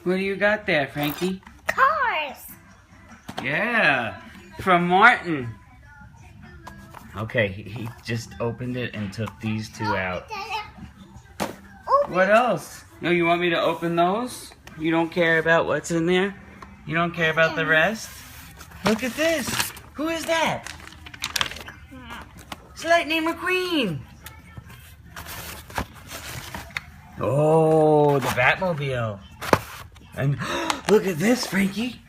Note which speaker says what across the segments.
Speaker 1: What do you got there, Frankie?
Speaker 2: Cars.
Speaker 1: Yeah, from Martin. Okay, he just opened it and took these two out. What else? No, you want me to open those? You don't care about what's in there? You don't care about the rest? Look at this. Who is that? It's Lightning McQueen. Oh, the Batmobile. And look at this, Frankie.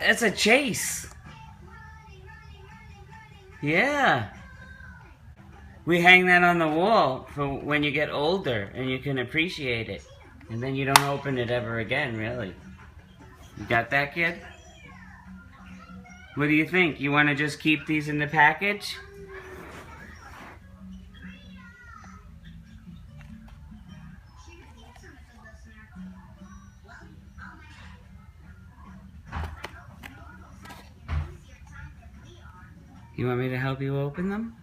Speaker 1: That's a chase. Yeah. We hang that on the wall for when you get older and you can appreciate it. And then you don't open it ever again, really. You got that, kid? What do you think? You want to just keep these in the package? You want me to help you open them?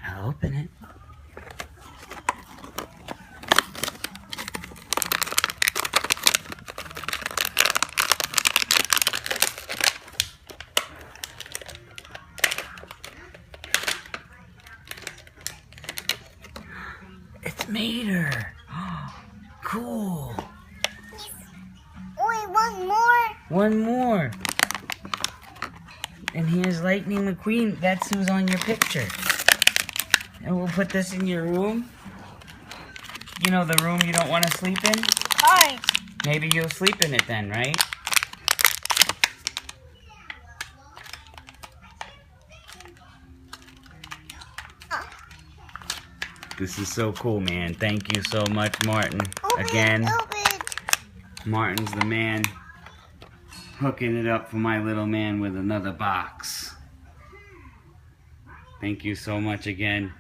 Speaker 1: I'll open it. It's Mater. Cool.
Speaker 2: Wait, one more.
Speaker 1: One more. And here's Lightning McQueen. That's who's on your picture. And we'll put this in your room. You know, the room you don't want to sleep in?
Speaker 2: Cars.
Speaker 1: Maybe you'll sleep in it then, right? This is so cool, man. Thank you so much, Martin. Again, Martin's the man. Hooking it up for my little man with another box. Thank you so much again.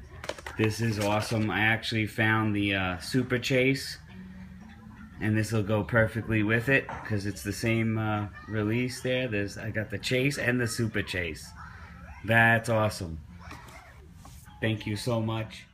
Speaker 1: This is awesome. I actually found the Super Chase, and this will go perfectly with it because it's the same release there. I got the Chase and the Super Chase. That's awesome. Thank you so much.